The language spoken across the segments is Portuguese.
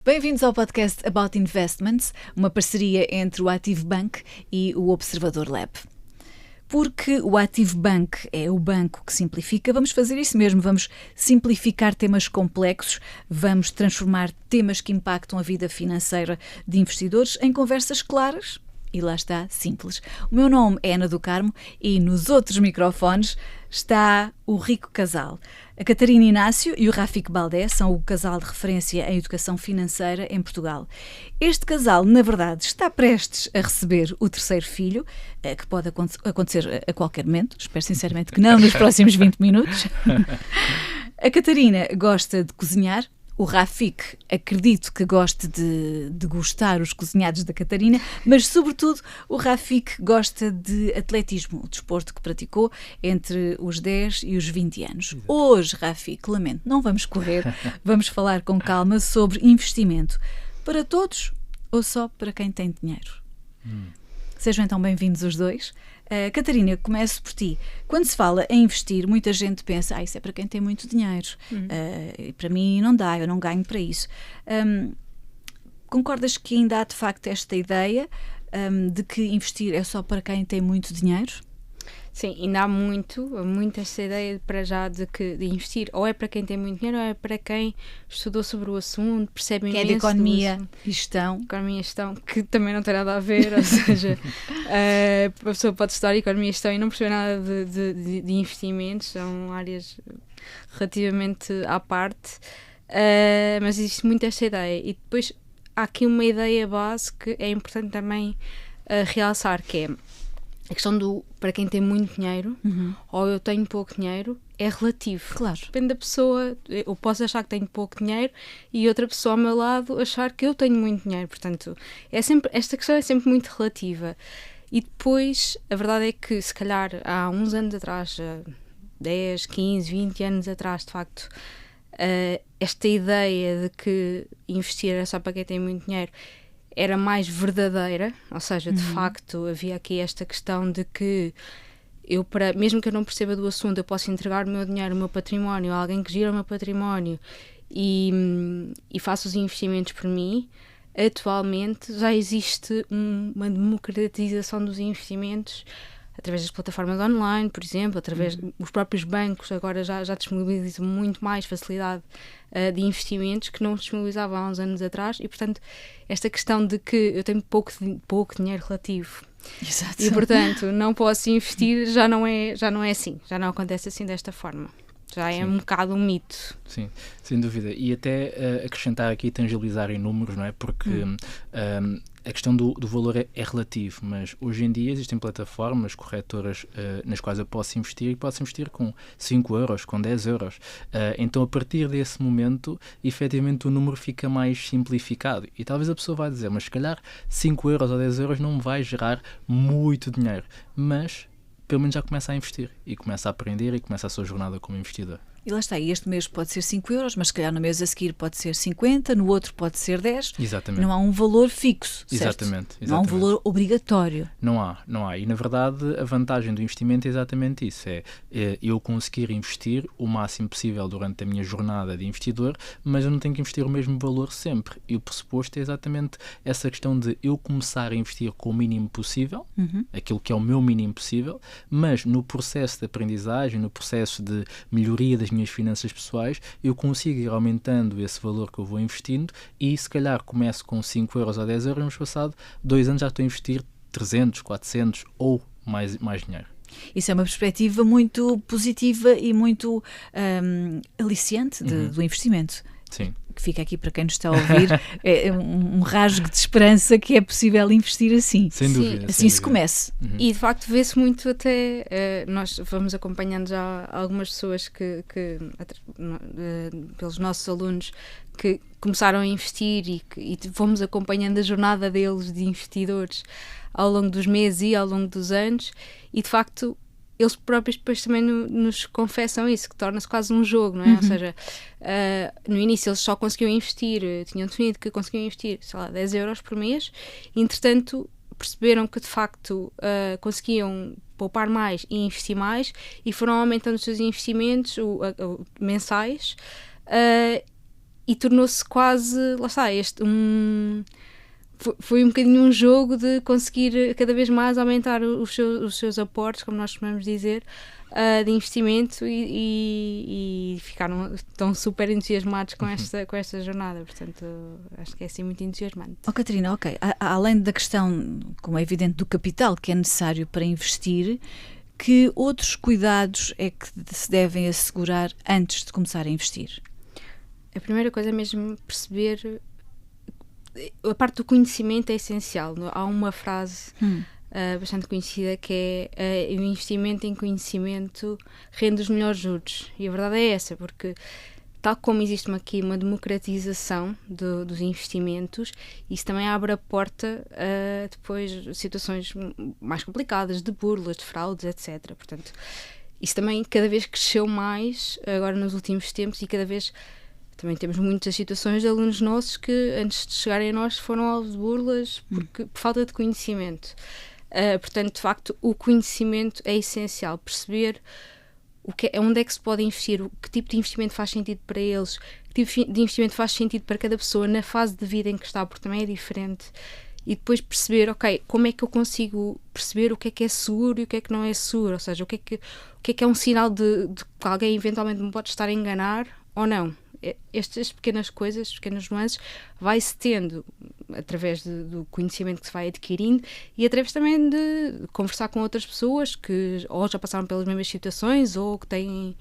Bem-vindos ao podcast About Investments, uma parceria entre o Active Bank e o Observador Lab. Porque o Active Bank é o banco que simplifica, vamos fazer isso mesmo, vamos simplificar temas complexos, vamos transformar temas que impactam a vida financeira de investidores em conversas claras e lá está, simples. O meu nome é Ana do Carmo e nos outros microfones está o rico casal. A Catarina Inácio e o Rafik Baldé são o casal de referência em educação financeira em Portugal. Este casal, na verdade, está prestes a receber o terceiro filho, que pode acontecer a qualquer momento, espero sinceramente que não nos próximos 20 minutos. A Catarina gosta de cozinhar. O Rafik, acredito que goste de degustar os cozinhados da Catarina, mas, sobretudo, o Rafik gosta de atletismo, o desporto que praticou entre os 10 e os 20 anos. Hoje, Rafik, lamento, não vamos correr, vamos falar com calma sobre investimento. Para todos ou só para quem tem dinheiro? Sejam então bem-vindos os dois. Catarina, começo por ti. Quando se fala em investir, muita gente pensa, isso é para quem tem muito dinheiro. E para mim não dá, eu não ganho para isso. Concordas que ainda há de facto esta ideia de que investir é só para quem tem muito dinheiro? Sim, ainda há muito essa ideia para já de investir ou é para quem tem muito dinheiro ou é para quem estudou sobre o assunto, percebe imenso. Que é de economia e gestão. Economia e gestão, que também não tem nada a ver, ou seja, a pessoa pode estudar economia e gestão e não perceber nada de investimentos, são áreas relativamente à parte, mas existe muito esta ideia. E depois há aqui uma ideia base que é importante também realçar, que é a questão do para quem tem muito dinheiro ou eu tenho pouco dinheiro é relativo. Claro. Depende da pessoa. Eu posso achar que tenho pouco dinheiro e outra pessoa ao meu lado achar que eu tenho muito dinheiro. Portanto, esta questão é sempre muito relativa. E depois, a verdade é que se calhar há uns anos atrás, 10, 15, 20 anos atrás, de facto, esta ideia de que investir é só para quem tem muito dinheiro era mais verdadeira, ou seja, de facto havia aqui esta questão de que mesmo que eu não perceba do assunto, eu posso entregar o meu dinheiro, o meu património a alguém que gira o meu património e faça os investimentos por mim. Atualmente já existe uma democratização dos investimentos através das plataformas online, por exemplo, através dos próprios bancos agora já disponibilizam muito mais facilidade de investimentos que não disponibilizavam há uns anos atrás e, portanto, esta questão de que eu tenho pouco dinheiro relativo. Exato. E, portanto, não posso investir, já não é assim, já não acontece assim desta forma. Já é um bocado um mito. Sim, sem dúvida. E até acrescentar aqui, tangibilizar em números, não é? Porque a questão do valor é relativo, mas hoje em dia existem plataformas, corretoras nas quais eu posso investir e posso investir com 5 euros, com 10 euros. Então, a partir desse momento, efetivamente o número fica mais simplificado. E talvez a pessoa vá dizer, mas se calhar 5 euros ou 10 euros não me vai gerar muito dinheiro. Mas pelo menos já começa a investir e começa a aprender e começa a sua jornada como investidor. E lá está, e este mês pode ser 5 euros, mas se calhar no mês a seguir pode ser 50, no outro pode ser 10. Exatamente. Não há um valor fixo, certo? Exatamente. Não há um valor obrigatório. Não há. E, na verdade, a vantagem do investimento é exatamente isso. É eu conseguir investir o máximo possível durante a minha jornada de investidor, mas eu não tenho que investir o mesmo valor sempre. E o pressuposto é exatamente essa questão de eu começar a investir com o mínimo possível, aquilo que é o meu mínimo possível, mas no processo de aprendizagem, no processo de melhoria das minhas finanças pessoais, eu consigo ir aumentando esse valor que eu vou investindo e se calhar começo com 5 euros ou 10 euros, mas passado 2 anos já estou a investir 300, 400 ou mais dinheiro. Isso é uma perspectiva muito positiva e muito aliciante do investimento. Sim. Que fica aqui para quem nos está a ouvir, é um rasgo de esperança que é possível investir assim. Sem dúvida. Assim se comece. E de facto vê-se muito até, nós vamos acompanhando já algumas pessoas que pelos nossos alunos que começaram a investir e fomos acompanhando a jornada deles de investidores ao longo dos meses e ao longo dos anos e de facto eles próprios depois também nos confessam isso, que torna-se quase um jogo, não é? Ou seja, no início eles só conseguiam investir, tinham definido que conseguiam investir, sei lá, 10 euros por mês, e entretanto perceberam que de facto conseguiam poupar mais e investir mais e foram aumentando os seus investimentos mensais e tornou-se quase, lá está, foi um bocadinho um jogo de conseguir cada vez mais aumentar os seus aportes, como nós costumamos dizer, de investimento, e ficaram tão super entusiasmados com esta jornada. Portanto, acho que é assim muito entusiasmante. Catarina, ok. Além da questão, como é evidente, do capital que é necessário para investir, que outros cuidados é que se devem assegurar antes de começar a investir? A primeira coisa é mesmo perceber. A parte do conhecimento é essencial. Há uma frase bastante conhecida que é o investimento em conhecimento rende os melhores juros. E a verdade é essa, porque tal como existe aqui uma democratização dos investimentos, isso também abre a porta a depois situações mais complicadas, de burlas, de fraudes, etc. Portanto, isso também cada vez cresceu mais agora nos últimos tempos, e cada vez também temos muitas situações de alunos nossos que antes de chegarem a nós foram alvo de burlas por falta de conhecimento. Portanto, de facto, o conhecimento é essencial. Perceber onde é que se pode investir, que tipo de investimento faz sentido para eles, que tipo de investimento faz sentido para cada pessoa na fase de vida em que está, porque também é diferente. E depois perceber, ok, como é que eu consigo perceber o que é seguro e o que é que não é seguro, ou seja, o que é um sinal de que alguém eventualmente me pode estar a enganar ou não. Estas pequenas coisas, pequenas nuances, vai-se tendo através do conhecimento que se vai adquirindo, e através também de conversar com outras pessoas que ou já passaram pelas mesmas situações ou que têm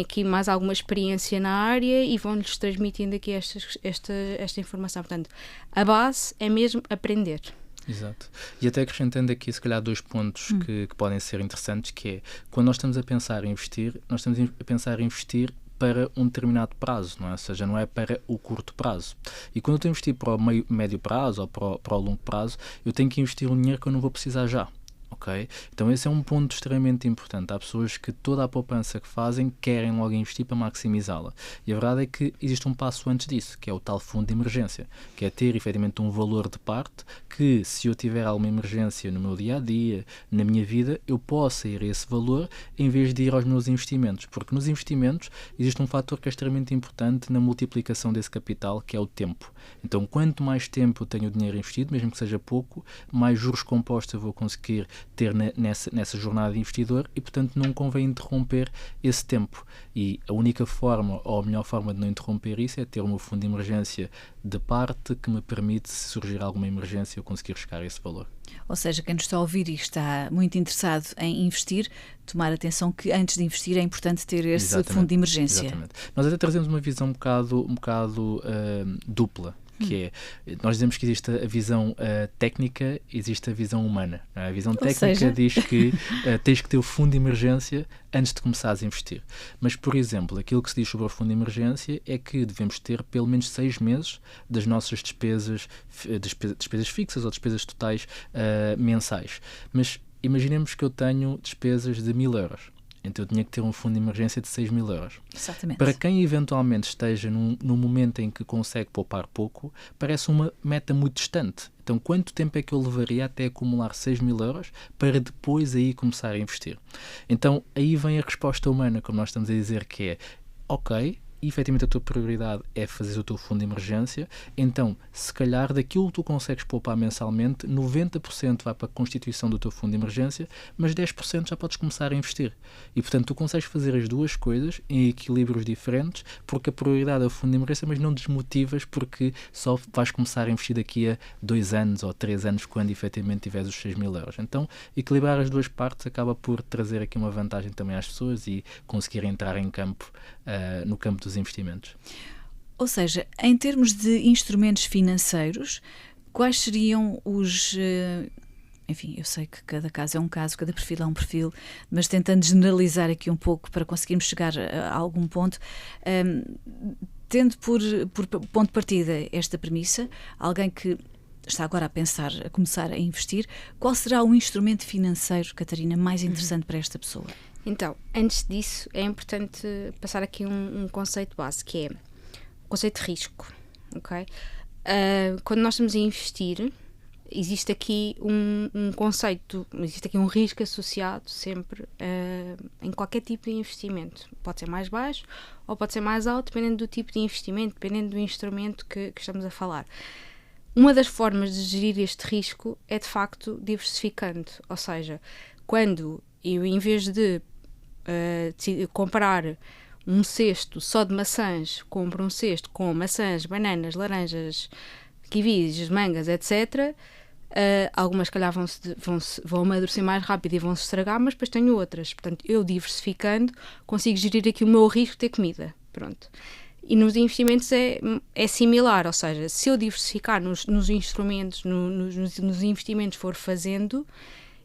aqui mais alguma experiência na área e vão-lhes transmitindo aqui esta informação. Portanto, a base é mesmo aprender. Exato. E até acrescentando aqui, se calhar, 2 pontos que podem ser interessantes, que é, quando nós estamos a pensar em investir, nós estamos a pensar em investir para um determinado prazo, não é? Ou seja, não é para o curto prazo. E quando eu estou a investir para o médio prazo ou para o longo prazo, eu tenho que investir um dinheiro que eu não vou precisar já. Okay? Então esse é um ponto extremamente importante. Há pessoas que toda a poupança que fazem querem logo investir para maximizá-la. E a verdade é que existe um passo antes disso, que é o tal fundo de emergência, que é ter efetivamente um valor de parte que, se eu tiver alguma emergência no meu dia-a-dia, na minha vida, eu possa ir a esse valor em vez de ir aos meus investimentos. Porque nos investimentos existe um fator que é extremamente importante na multiplicação desse capital, que é o tempo. Então, quanto mais tempo eu tenho o dinheiro investido, mesmo que seja pouco, mais juros compostos eu vou conseguir ter nessa jornada de investidor, e portanto não convém interromper esse tempo, e a única forma, ou a melhor forma de não interromper isso, é ter um fundo de emergência de parte que me permite, se surgir alguma emergência, eu conseguir chegar a esse valor. Ou seja, quem nos está a ouvir e está muito interessado em investir, tomar atenção que antes de investir é importante ter esse fundo de emergência. Exatamente. Nós até trazemos uma visão um bocado dupla, que é, nós dizemos que existe a visão técnica, existe a visão humana. A visão técnica diz que tens que ter o fundo de emergência antes de começares a investir. Mas, por exemplo, aquilo que se diz sobre o fundo de emergência é que devemos ter pelo menos 6 meses das nossas despesas fixas ou despesas totais mensais. Mas imaginemos que eu tenho despesas de 1.000 euros. Então eu tinha que ter um fundo de emergência de 6.000 euros. Exatamente. Para quem eventualmente esteja num momento em que consegue poupar pouco, parece uma meta muito distante. Então, quanto tempo é que eu levaria até acumular 6.000 euros para depois aí começar a investir? Então, aí vem a resposta humana, como nós estamos a dizer, que é, ok, e efetivamente a tua prioridade é fazer o teu fundo de emergência, então se calhar daquilo que tu consegues poupar mensalmente, 90% vai para a constituição do teu fundo de emergência, mas 10% já podes começar a investir. E portanto tu consegues fazer as duas coisas em equilíbrios diferentes, porque a prioridade é o fundo de emergência, mas não desmotivas porque só vais começar a investir daqui a 2 anos ou 3 anos quando efetivamente tiveres os 6.000 euros. Então equilibrar as duas partes acaba por trazer aqui uma vantagem também às pessoas e conseguir entrar em campo, no campo dos investimentos. Ou seja, em termos de instrumentos financeiros, quais seriam os... Enfim, eu sei que cada caso é um caso, cada perfil é um perfil, mas tentando generalizar aqui um pouco para conseguirmos chegar a algum ponto, tendo por ponto de partida esta premissa, alguém que está agora a pensar, a começar a investir, qual será o instrumento financeiro, Catarina, mais interessante para esta pessoa? Então, antes disso, é importante passar aqui um conceito base, que é o conceito de risco, ok? Quando nós estamos a investir, existe aqui um conceito, existe aqui um risco associado sempre em qualquer tipo de investimento. Pode ser mais baixo ou pode ser mais alto, dependendo do tipo de investimento, dependendo do instrumento que estamos a falar. Uma das formas de gerir este risco é, de facto, diversificando. Ou seja, quando eu, em vez de comprar um cesto só de maçãs, compro um cesto com maçãs, bananas, laranjas, kiwis, mangas, etc. Algumas, se calhar, vão amadurecer mais rápido e vão se estragar, mas depois tenho outras. Portanto, eu diversificando, consigo gerir aqui o meu risco de ter comida. Pronto. E nos investimentos é similar, ou seja, se eu diversificar nos instrumentos, nos investimentos for fazendo,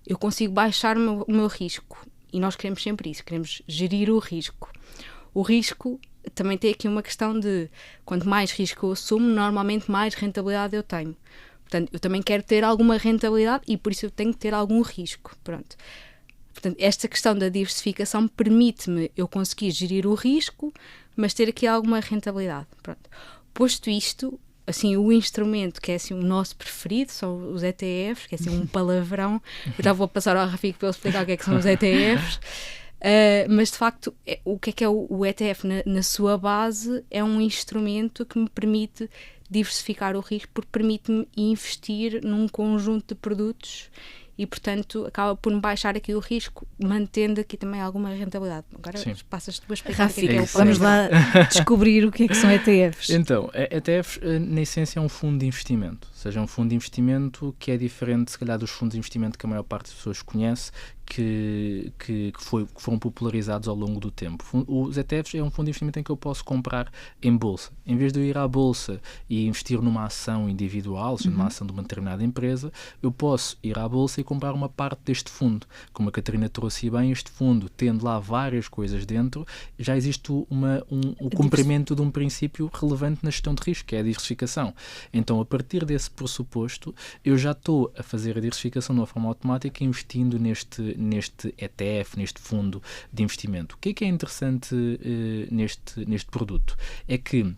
eu consigo baixar o meu risco. E nós queremos sempre isso, queremos gerir o risco. O risco também tem aqui uma questão de, quanto mais risco eu assumo, normalmente mais rentabilidade eu tenho. Portanto, eu também quero ter alguma rentabilidade e por isso eu tenho que ter algum risco. Pronto. Portanto, esta questão da diversificação permite-me eu conseguir gerir o risco, mas ter aqui alguma rentabilidade. Pronto. Posto isto, assim, o instrumento que é assim, o nosso preferido são os ETFs, que é assim, um palavrão. Eu já vou passar ao Rafico para ele explicar o que é que são os ETFs. Mas de facto, o que é o ETF na sua base? É um instrumento que me permite diversificar o risco, porque permite-me investir num conjunto de produtos e, portanto, acaba por me baixar aqui o risco, mantendo aqui também alguma rentabilidade. Agora passas-te a explicar o que é o vamos lá descobrir o que é que são ETFs. Então, ETFs, na essência, é um fundo de investimento. Ou seja, é um fundo de investimento que é diferente, se calhar, dos fundos de investimento que a maior parte das pessoas conhece, que foram popularizados ao longo do tempo. Os ETFs é um fundo de investimento em que eu posso comprar em bolsa. Em vez de eu ir à bolsa e investir numa ação individual, seja numa ação de uma determinada empresa, eu posso ir à bolsa e comprar uma parte deste fundo. Como a Catarina trouxe bem, este fundo, tendo lá várias coisas dentro, já existe o cumprimento de um princípio relevante na gestão de risco, que é a diversificação. Então, a partir desse pressuposto, eu já estou a fazer a diversificação de uma forma automática, investindo neste ETF, neste fundo de investimento. O que é interessante neste produto? É que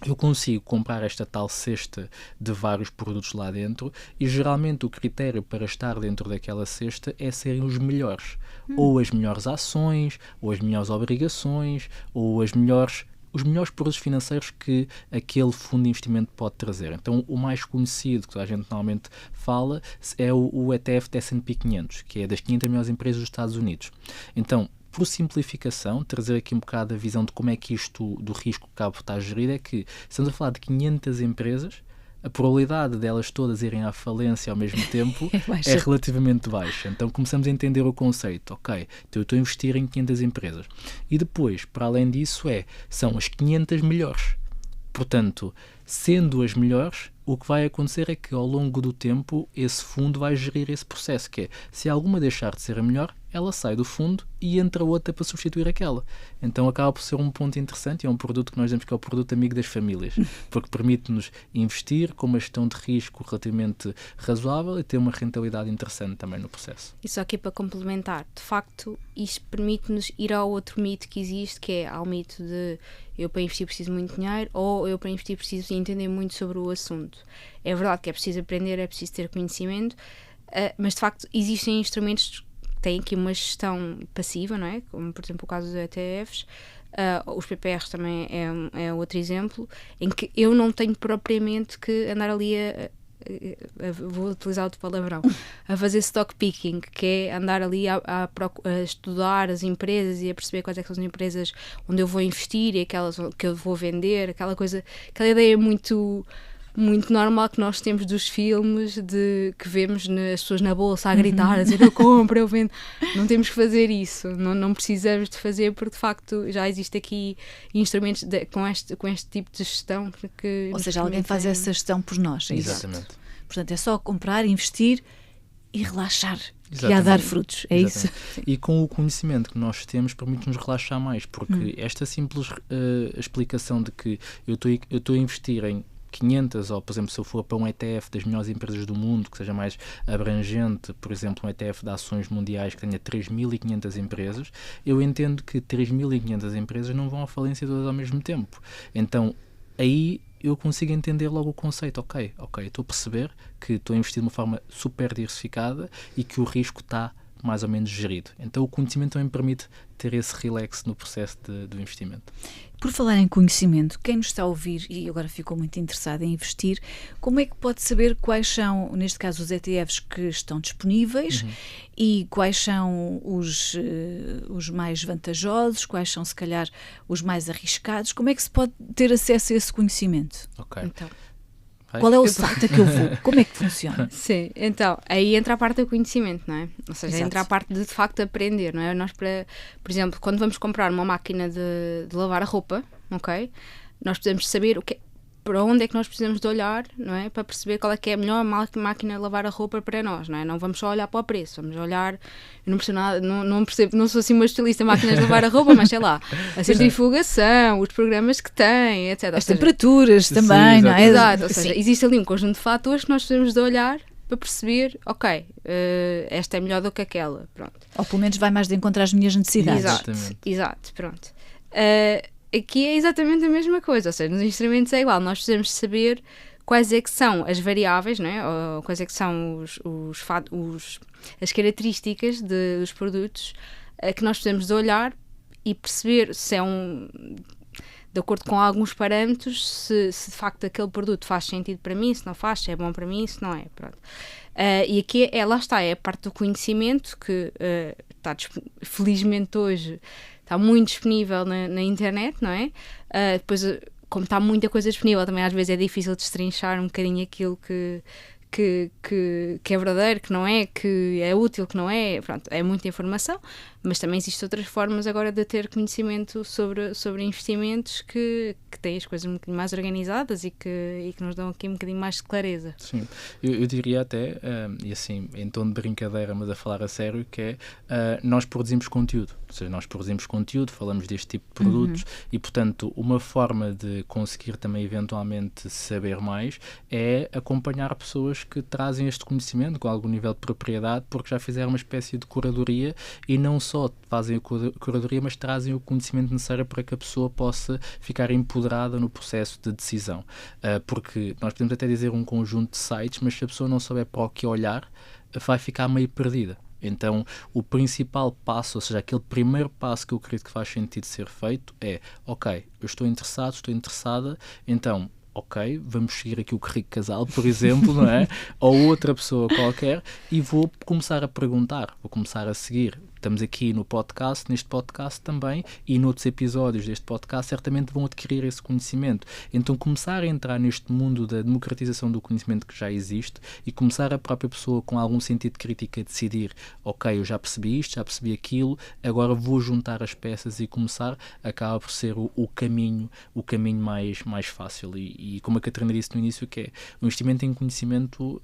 eu consigo comprar esta tal cesta de vários produtos lá dentro e geralmente o critério para estar dentro daquela cesta é serem os melhores. Ou as melhores ações, ou as melhores obrigações, ou os melhores produtos financeiros que aquele fundo de investimento pode trazer. Então, o mais conhecido, que a gente normalmente fala, é o ETF da S&P 500, que é das 500 melhores empresas dos Estados Unidos. Então, por simplificação, trazer aqui um bocado a visão de como é que isto do risco que acaba por estar gerido, é que estamos a falar de 500 empresas, a probabilidade delas todas irem à falência ao mesmo tempo é relativamente baixa. Então começamos a entender o conceito. Ok, então eu estou a investir em 500 empresas. E depois, para além disso, são as 500 melhores. Portanto, sendo as melhores, o que vai acontecer é que ao longo do tempo esse fundo vai gerir esse processo, que é, se alguma deixar de ser a melhor, ela sai do fundo e entra outra para substituir aquela. Então acaba por ser um ponto interessante e é um produto que nós dizemos que é o produto amigo das famílias, porque permite-nos investir com uma gestão de risco relativamente razoável e ter uma rentabilidade interessante também no processo. E só aqui para complementar, de facto, isto permite-nos ir ao outro mito que existe, que é ao mito de eu para investir preciso muito dinheiro ou eu para investir preciso entender muito sobre o assunto. É verdade que é preciso aprender, é preciso ter conhecimento, mas de facto existem instrumentos tem aqui uma gestão passiva, não é? Como, por exemplo, o caso dos ETFs. Os PPRs também é outro exemplo, em que eu não tenho propriamente que andar ali vou utilizar outro palavrão, a fazer stock picking, que é andar ali a estudar as empresas e a perceber quais é que são as empresas onde eu vou investir e aquelas que eu vou vender, aquela ideia muito normal que nós temos dos filmes que vemos as pessoas na bolsa a gritar, a dizer eu compro, eu vendo. Não temos que fazer isso, não precisamos de fazer, porque de facto já existe aqui instrumentos com este tipo de gestão. Ou seja, alguém faz essa gestão por nós. É Exatamente. Isso? Portanto, é só comprar, investir e relaxar. Exatamente. E a dar frutos, é Exatamente. isso? E com o conhecimento que nós temos permite-nos relaxar mais, porque esta simples explicação de que eu estou a investir em 500, ou por exemplo, se eu for para um ETF das melhores empresas do mundo, que seja mais abrangente, por exemplo, um ETF de ações mundiais que tenha 3.500 empresas, eu entendo que 3.500 empresas não vão à falência todas ao mesmo tempo. Então, aí eu consigo entender logo o conceito. Ok, estou a perceber que estou a investir de uma forma super diversificada e que o risco está mais ou menos gerido. Então o conhecimento também permite ter esse relax no processo do investimento. Por falar em conhecimento, quem nos está a ouvir e agora ficou muito interessado em investir, como é que pode saber quais são, neste caso, os ETFs que estão disponíveis e quais são os mais vantajosos, quais são, se calhar, os mais arriscados? Como é que se pode ter acesso a esse conhecimento? Ok. Então, qual é o site a que eu vou? Como é que funciona? sim, então, aí entra a parte do conhecimento, não é? Ou seja, Exato. entra a parte de facto aprender, não é? Nós, por exemplo, quando vamos comprar uma máquina de lavar a roupa, ok? Nós precisamos saber para onde é que nós precisamos de olhar, não é? Para perceber qual é que é a melhor máquina de lavar a roupa para nós, não é? Não vamos só olhar para o preço, vamos olhar, eu não percebo nada, não percebo, não sou assim uma especialista em máquinas de lavar a roupa, mas sei lá, a centrifugação, os programas que tem, etc. As temperaturas também, sim, não é? Exato, ou seja, Sim. existe ali um conjunto de fatores que nós precisamos de olhar para perceber, ok, esta é melhor do que aquela, pronto. Ou pelo menos vai mais de encontrar as minhas necessidades. Exato, pronto. Aqui é exatamente a mesma coisa, ou seja, nos instrumentos é igual, nós precisamos saber quais é que são as variáveis, não é? Ou quais é que são as características dos produtos que nós precisamos de olhar e perceber se é de acordo com alguns parâmetros, se de facto aquele produto faz sentido para mim, se não faz, se é bom para mim, se não é, pronto. E aqui lá está, é a parte do conhecimento que está felizmente hoje está muito disponível na internet, não é? Depois, como está muita coisa disponível, também às vezes é difícil destrinchar um bocadinho aquilo que é verdadeiro, que não é, que é útil, que não é, pronto, é muita informação, mas também existem outras formas agora de ter conhecimento sobre investimentos que têm as coisas um bocadinho mais organizadas e que nos dão aqui um bocadinho mais de clareza. Sim, eu diria até, e assim, em tom de brincadeira, mas a falar a sério, que é, nós produzimos conteúdo, ou seja, nós produzimos conteúdo, falamos deste tipo de produtos e, portanto, uma forma de conseguir também eventualmente saber mais é acompanhar pessoas que trazem este conhecimento com algum nível de propriedade, porque já fizeram uma espécie de curadoria e não só fazem a curadoria, mas trazem o conhecimento necessário para que a pessoa possa ficar empoderada no processo de decisão. Porque nós podemos até dizer um conjunto de sites, mas se a pessoa não souber para o que olhar, vai ficar meio perdida. Então, o principal passo, ou seja, aquele primeiro passo que eu acredito que faz sentido ser feito é, ok, eu estou interessado, estou interessada, então, ok, vamos seguir aqui o Rico Casal, por exemplo, não é? Ou outra pessoa qualquer, e vou começar a perguntar, vou começar a seguir. Estamos aqui no podcast, neste podcast também, e noutros episódios deste podcast certamente vão adquirir esse conhecimento. Então começar a entrar neste mundo da democratização do conhecimento que já existe e começar a própria pessoa com algum sentido de crítica a decidir, ok, eu já percebi isto, já percebi aquilo, agora vou juntar as peças e começar, acaba por ser o caminho mais fácil. E como a Catarina disse no início, que é, o investimento em conhecimento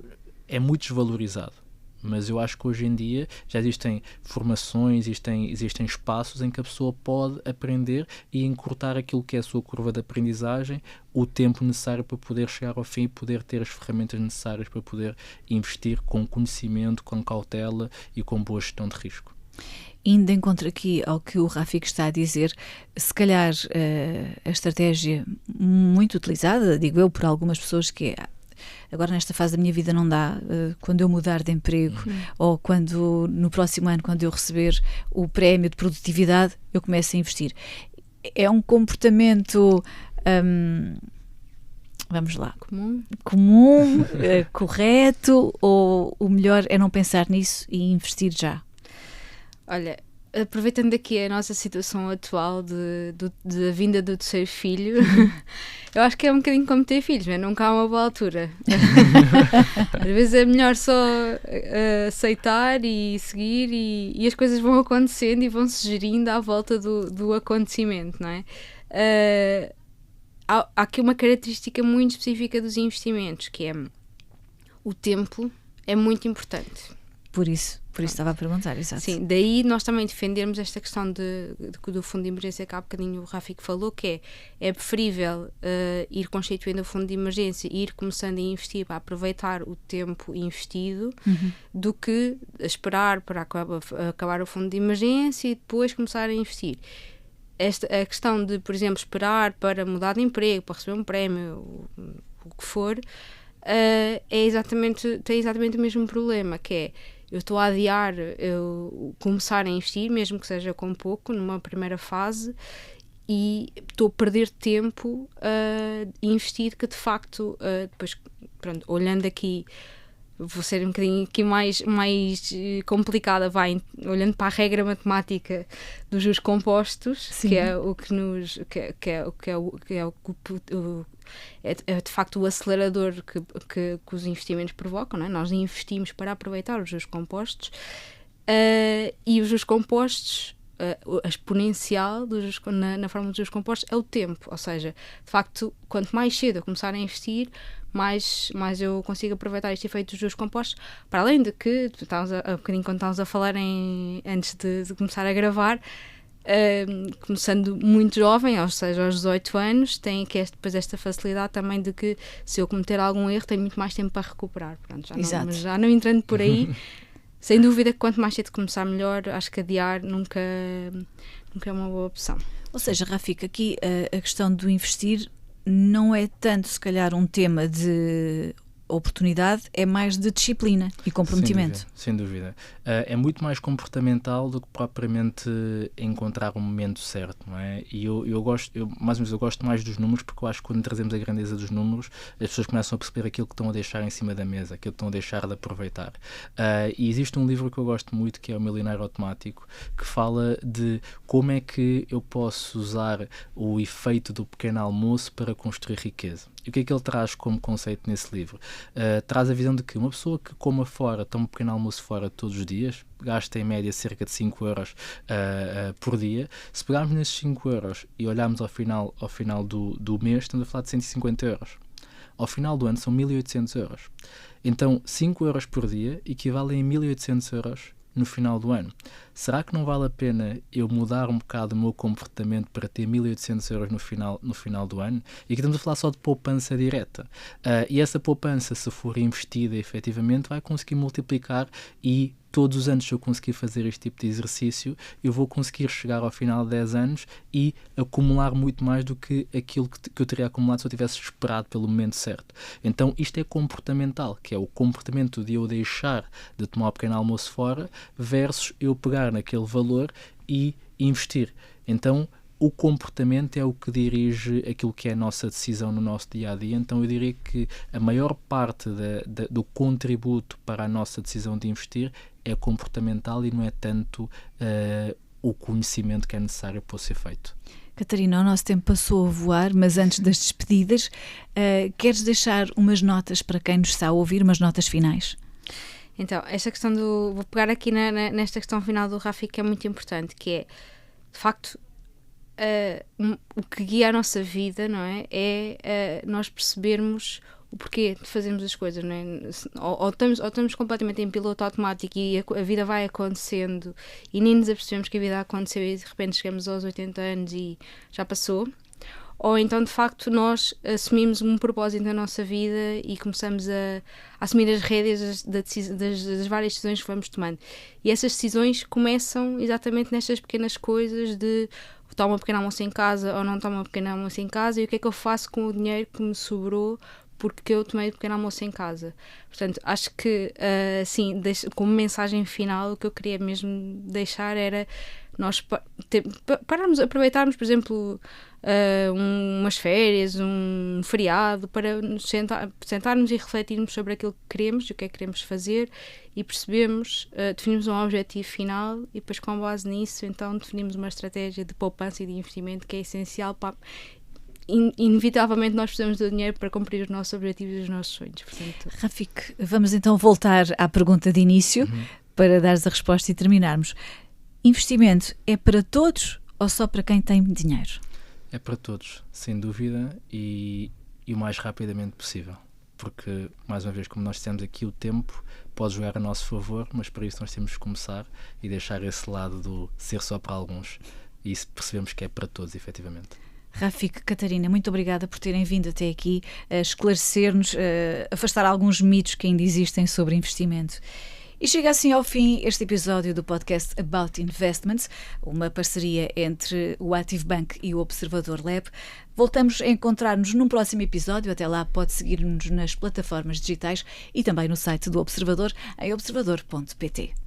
é muito desvalorizado. Mas eu acho que hoje em dia já existem formações, existem espaços em que a pessoa pode aprender e encurtar aquilo que é a sua curva de aprendizagem, o tempo necessário para poder chegar ao fim e poder ter as ferramentas necessárias para poder investir com conhecimento, com cautela e com boa gestão de risco. Indo em contra aqui ao que o Rafik está a dizer, se calhar a estratégia muito utilizada, digo eu, por algumas pessoas, que é agora nesta fase da minha vida não dá, quando eu mudar de emprego ou quando no próximo ano, quando eu receber o prémio de produtividade, eu começo a investir. É um comportamento, vamos lá, comum, correto, ou o melhor é não pensar nisso e investir já? Olha, aproveitando aqui a nossa situação atual da vinda do terceiro filho, eu acho que é um bocadinho como ter filhos, mas nunca há uma boa altura. Às vezes é melhor só aceitar e seguir e as coisas vão acontecendo e vão se gerindo à volta do acontecimento, não é? Há aqui uma característica muito específica dos investimentos, que é o tempo é muito importante. Por isso estava a perguntar, exato. Sim, daí nós também defendermos esta questão do fundo de emergência que há bocadinho o Rafik falou, que é preferível ir constituindo o fundo de emergência e ir começando a investir para aproveitar o tempo investido do que esperar para acabar o fundo de emergência e depois começar a investir. a questão de, por exemplo, esperar para mudar de emprego, para receber um prémio, o que for, tem exatamente o mesmo problema, que é, eu estou a adiar eu começar a investir, mesmo que seja com pouco, numa primeira fase, e estou a perder tempo a investir, que de facto, depois, pronto, olhando aqui, vou ser um bocadinho aqui mais complicada, olhando para a regra matemática dos juros compostos, sim, que é o que nos é de facto o acelerador que os investimentos provocam, não é? Nós investimos para aproveitar os juros compostos, e os juros compostos, a exponencial na forma dos juros compostos é o tempo, ou seja, de facto, quanto mais cedo eu começar a investir, mais eu consigo aproveitar este efeito dos juros compostos, para além de que, há bocadinho quando estávamos a falar antes de começar a gravar, começando muito jovem, ou seja, aos 18 anos, tem aqui depois esta facilidade também de que, se eu cometer algum erro, tenho muito mais tempo para recuperar. Pronto, já não entrando por aí, sem dúvida que quanto mais cedo começar, melhor. Acho que adiar nunca é uma boa opção. Ou seja, Rafik, aqui a questão do investir não é tanto, se calhar, um tema de oportunidade, é mais de disciplina e comprometimento. Sem dúvida. É muito mais comportamental do que propriamente encontrar um momento certo, não é? E eu gosto mais dos números, porque eu acho que quando trazemos a grandeza dos números, as pessoas começam a perceber aquilo que estão a deixar em cima da mesa, aquilo que estão a deixar de aproveitar. E existe um livro que eu gosto muito, que é O Milionário Automático, que fala de como é que eu posso usar o efeito do pequeno almoço para construir riqueza. E o que é que ele traz como conceito nesse livro? Traz a visão de que uma pessoa que coma fora, toma um pequeno almoço fora todos os dias, gasta em média cerca de 5 euros por dia. Se pegarmos nesses 5 euros e olharmos ao final do mês, estamos a falar de 150 euros. Ao final do ano são 1.800 euros. Então, 5 euros por dia equivalem a 1.800 euros no final do ano. Será que não vale a pena eu mudar um bocado o meu comportamento para ter 1.800 euros no final do ano? E aqui estamos a falar só de poupança direta. E essa poupança, se for investida efetivamente, vai conseguir multiplicar, e todos os anos, se eu conseguir fazer este tipo de exercício, eu vou conseguir chegar ao final de 10 anos e acumular muito mais do que aquilo que eu teria acumulado se eu tivesse esperado pelo momento certo. Então isto é comportamental, que é o comportamento de eu deixar de tomar o pequeno almoço fora versus eu pegar naquele valor e investir. Então o comportamento é o que dirige aquilo que é a nossa decisão no nosso dia-a-dia. Então eu diria que a maior parte do contributo para a nossa decisão de investir é comportamental e não é tanto o conhecimento que é necessário para ser feito. Catarina, o nosso tempo passou a voar, mas antes das despedidas, queres deixar umas notas para quem nos está a ouvir, umas notas finais? Então, esta questão vou pegar aqui nesta questão final do Rafik, que é muito importante, que é, de facto, o que guia a nossa vida, não é? É nós percebermos o porquê de fazermos as coisas, não é? Ou estamos completamente em piloto automático e a vida vai acontecendo e nem nos apercebemos que a vida aconteceu e de repente chegamos aos 80 anos e já passou. Ou então, de facto, nós assumimos um propósito na nossa vida e começamos a assumir as rédeas das várias decisões que vamos tomando. E essas decisões começam exatamente nestas pequenas coisas de tomar um pequeno almoço em casa ou não tomar um pequeno almoço em casa, e o que é que eu faço com o dinheiro que me sobrou porque eu tomei um pequeno almoço em casa. Portanto, acho que, assim, como mensagem final, o que eu queria mesmo deixar era nós aproveitarmos, por exemplo, umas férias, um feriado, para nos sentarmos e refletirmos sobre aquilo que queremos e o que é que queremos fazer, e percebemos, definimos um objetivo final e depois, com base nisso, então definimos uma estratégia de poupança e de investimento que é essencial para... Inevitavelmente nós precisamos do dinheiro para cumprir os nossos objetivos e os nossos sonhos. Portanto... Rafik, vamos então voltar à pergunta de início para dares a resposta e terminarmos. Investimento é para todos ou só para quem tem dinheiro? É para todos, sem dúvida, e o mais rapidamente possível. Porque, mais uma vez, como nós dissemos aqui, o tempo pode jogar a nosso favor, mas para isso nós temos que começar e deixar esse lado do ser só para alguns. E isso percebemos que é para todos, efetivamente. Rafik, Catarina, muito obrigada por terem vindo até aqui a esclarecer-nos, afastar alguns mitos que ainda existem sobre investimento. E chega assim ao fim este episódio do podcast About Investments, uma parceria entre o Active Bank e o Observador Lab. Voltamos a encontrar-nos num próximo episódio. Até lá pode seguir-nos nas plataformas digitais e também no site do Observador, em observador.pt.